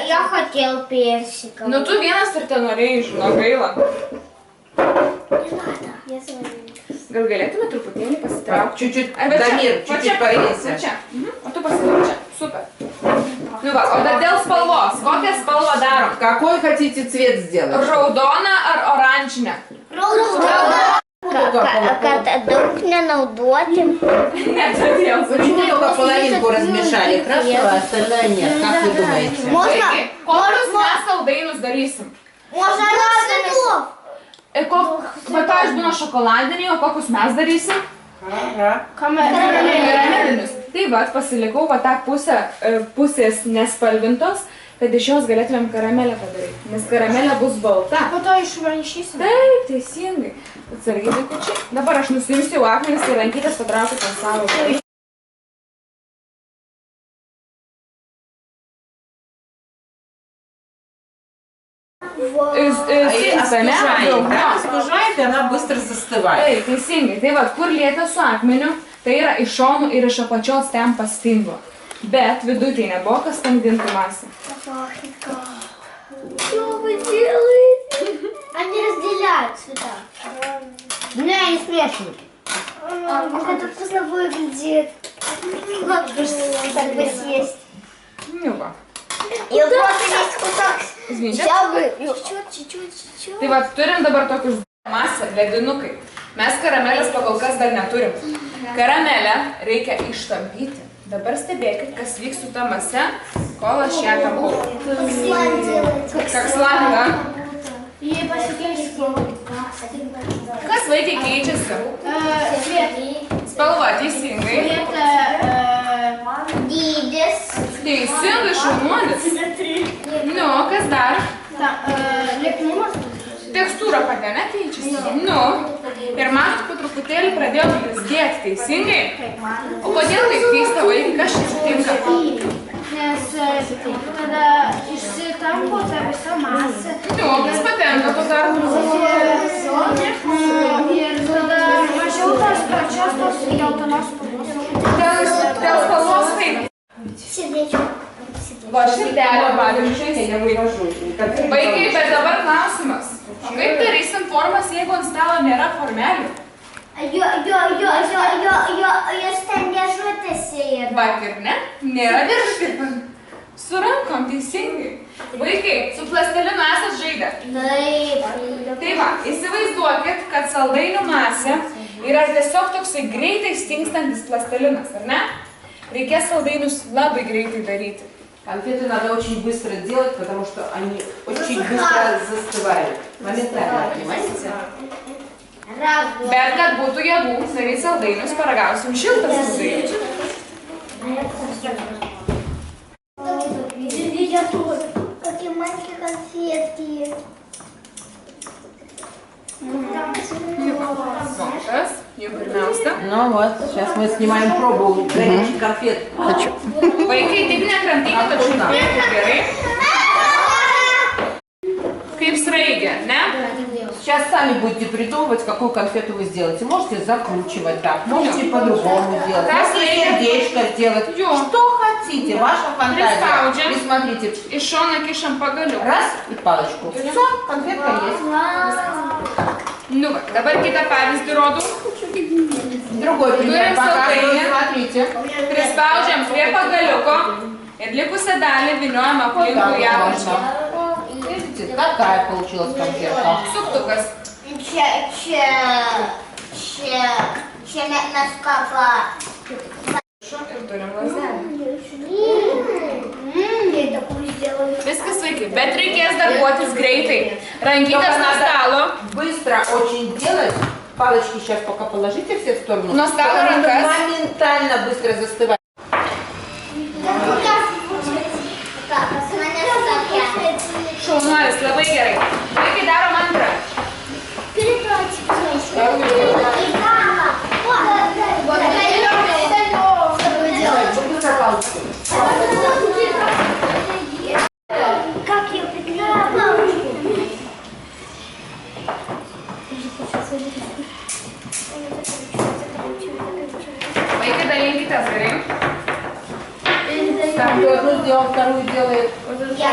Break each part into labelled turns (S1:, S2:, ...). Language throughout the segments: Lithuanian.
S1: Я хотел персиком.
S2: Nu, tu vienas ir ten norėjai, žinau, gaila.
S1: Не надо. Я смотрю.
S2: Gal galėtume truputėlį pasitraukti?
S3: Чуть-чуть,
S2: Va čia,
S3: Дамир,
S2: va
S3: чуть-чуть
S2: čia,
S3: повесься.
S2: va čia. O tu pasilik čia. Super. Nu va, o dar dėl spalvos. Kokią spalvą darom?
S3: Какой хотите цвет сделать?
S2: Raudoną ar oranžinę?
S1: Kad daug nenaudoti.
S2: Ne, todėl.
S3: Почему только половинку размешали? Красиво, а остальное нет. Как вы думаете?
S1: Можно?
S2: Kokius mes saldainius darysim?
S1: Можно цветов.
S2: Va to aš būna šokoladiniai, o kokius mes darysim? Karamelinius. Tai va, pasilikau va tą pusės nespalvintos, kad iš jos galėtumėm karamelę padaryti. Nes karamelė bus balta.
S1: Po to išmaišysim.
S2: Taip, teisingai. Atsargiai, vaikučiai. Dabar aš nusimsiu akmenis ir rankytės patraukiu ant savo.
S3: Остужает, и она быстро застывает.
S2: Taip, teisingai. Tai va, kur lietė su akmeniu, tai yra iš šonų ir iš apačios ten pastingo. Bet vidutė nebuvo, kas standintų masę.
S1: Что вы делаете? Они разделяют цвета. Не, они смешивают. Это вкусно выглядит. Так бы съесть.
S2: Nu va.
S1: И вот просто есть кусок.
S2: Извините.
S1: Чуть-чуть.
S2: Tai va, turim dabar tokius masę, ledinukai. Mes karamelės pakol kas dar neturim. Karamelę reikia ištampyti. Dabar stebėkit, kas vyks su ta mase, kol aš ją tampau. Как слайм, да?
S1: Ей посекейся.
S2: Kas vaikai keičiasi? Spalva teisingai.
S1: Dydis.
S2: Teisingai, šaunuolis. Nu, kas dar?
S1: Lieknumas.
S2: Tekstūra pati, ne, keičiasi? Nu. Ir matot, po truputėlį pradėjo blizgėti, teisingai? O kodėl taip keista vaikai, kas čia atsitinka?
S1: Nes tada išsitampo ta visa masė.
S2: Nu, kas patenka to dar?
S1: Ir tada mažiau tos pačios tos geltonos spalvos.
S2: Dėl spalvos taip.
S1: Sėdėčiau.
S2: Va, širdelio pavyzdžiui. Vaikai, bet dabar klausimas. Kaip darysim formas, jeigu ant stalo nėra formelių?
S1: Jos ten dėžutėse yra.
S2: Va, ir ne? Nėra dėžutė. Su rankom, teisingai. Vaikai, su plastelinu esat žaidę.
S1: Taip.
S2: Tai va, įsivaizduokit, kad saldainių masė yra tiesiog toksai greitai stingstantis plastelinas, ar ne? Reikės saldainius labai greitai daryti.
S3: Конфеты надо очень быстро делать, потому что они очень быстро застывают. Моментально, понимаете?
S2: Bet kad būtų jėgų daryti saldainius, paragausim šiltą saldainių.
S1: Какие маленькие конфетки.
S2: Montas, jau pirmiausia.
S3: Ну вот, сейчас мы снимаем пробу горячих конфет.
S2: Vaikai, taip nekramtykit, tačiau žiūrėkit gerai. Kaip sraigė, ne?
S3: Сейчас сами будете придумывать, какую конфету вы сделаете. Можете закручивать так, можете по-другому делать. Можете сердечко сделать. Что хотите, ваша фантазия. И смотрите.
S2: Iš šono kišam pagaliu.
S3: Раз и палочку. Все, конфетка есть.
S2: Nu va, dabar kitą pavyzdį rodau.
S3: Другой пример показываю, смотрите.
S2: Prispaudžiam prie pagaliuko ir likusią dalį vyniojam aplinkui javučią.
S3: Видите, такая получилась конфетка.
S2: Suktukas.
S1: Čia mes kava.
S2: Ir turim lazdelę.
S1: Я такую сделаю.
S2: Viskas vaikai, bet reikės darbuotis greitai. Rankytės nuo stalo.
S3: Быстро очень делать. Палочки сейчас пока положите все в сторону.
S2: Но стало ранкас.
S3: Моментально быстро застывать.
S2: Šaunuolis, labai gerai. Vaikai darom antrą.
S1: Как я прикрыла палочку?
S2: Vaikai, dalinkitės gerai.
S3: Там кто одну сделал, вторую делает.
S4: Я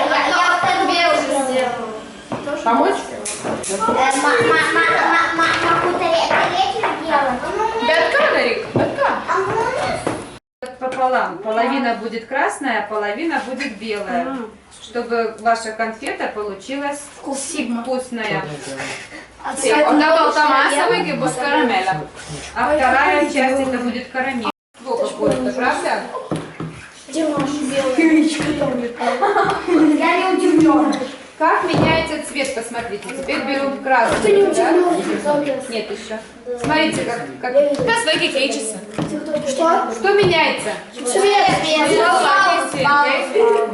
S4: вторую уже сделала.
S3: Помочь?
S4: Могу третью делать.
S2: Бетка, Нарик, бетка.
S5: Пополам. Половина будет красная, половина будет белая. Чтобы ваша конфета получилась вкусная.
S2: Одна болтамасовый гибус карамеля.
S5: А вторая часть это будет карамель.
S2: Сколько будет, правда?
S1: Где наша белая киричка там летала? Я не удивлена.
S5: Как меняется цвет, посмотрите. Теперь берем красный.
S1: Ты не
S5: да?
S1: удивлена?
S5: Нет еще. Смотрите, как...
S2: Kas vaikai keičiasi?
S1: Что?
S5: Что меняется?
S1: Цвет.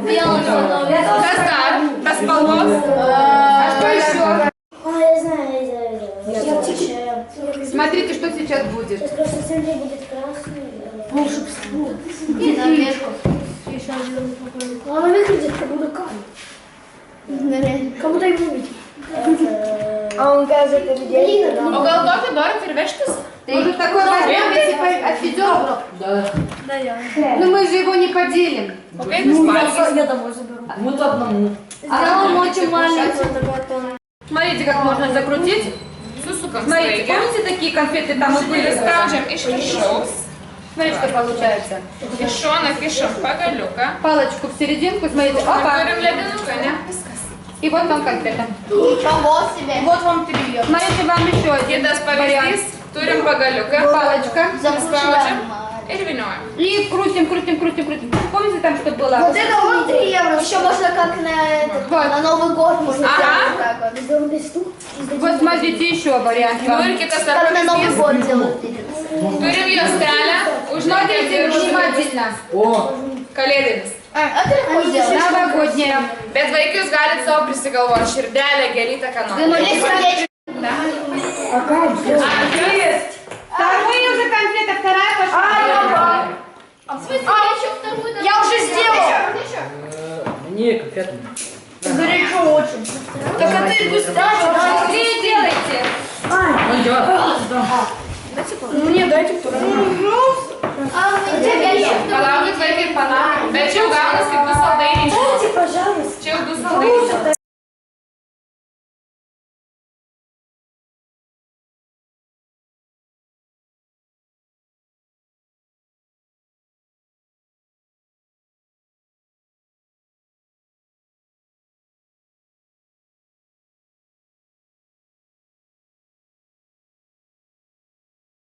S1: Белый становится.
S2: Kas dar? Tas spalvos?
S5: А что еще?
S4: Я знаю.
S5: Смотрите, что сейчас будет.
S4: Сейчас просто центре будет красный.
S1: Волшебство. Она выглядит как будто камень. Как будто его видит. А он кажется, как где-то.
S2: O gal tokį norit ir vežtis?
S5: Может, такой возьмем, если отведем? Да. Ну мы же его не поделим.
S2: Kokiais spalvais?
S1: Я домой заберу.
S5: Сделаем
S1: очень маленький.
S5: Смотрите, как можно закрутить.
S2: Susukam
S5: Смотрите,
S2: sraigę.
S5: помните такие конфеты там и были?
S2: Prispaudžiam iš viršaus.
S5: Смотрите, что получается.
S2: Iš šono kišam pagaliuką.
S5: Палочку в серединку, смотрите, опа.
S2: Turim ledinuką, ne? Viskas.
S5: И вот вам конфета.
S4: Ничего себе.
S1: Вот вам привет.
S5: Смотрите, вам еще один
S2: Kitas
S5: вариант.
S2: pavyzdys. Turim pagaliuką.
S5: Палочка.
S2: Prispaudžiam ir vyniojam.
S5: И крутим. Помните там, что было?
S1: Вот это вот 3 евро.
S4: Еще можно как на Новый год можно
S2: Ага.
S4: сделать так вот.
S5: Вот смотрите, еще вариант.
S2: Nu ir kitas dar
S4: Как на Новый
S2: pavyzdys.
S4: год делают.
S2: Turim juostelę. Uždėti
S5: Смотрите внимательно.
S2: kalėdinis.
S4: Это легко сделать.
S5: Новогодняя.
S2: Bet vaikai jūs galite savo prisigalvoti širdelę, gėlytę, ką
S4: Ну,
S2: norite.
S4: если сердечко.
S5: Вторая уже конфета, вторая пошла.
S4: В смысле, я еще вторую даже.
S1: Я уже сделала.
S6: Не, конфеты.
S1: Горячо очень. Так а ты быстрее.
S5: Быстрее делайте.
S1: Мне дайте вторую.
S4: А, у тебя еще
S2: Palaukit vaikai, palaukit. Bet čia jau gaunas kaip du saldainiai.
S1: Дайте, пожалуйста.
S2: Čia jau du saldainiai.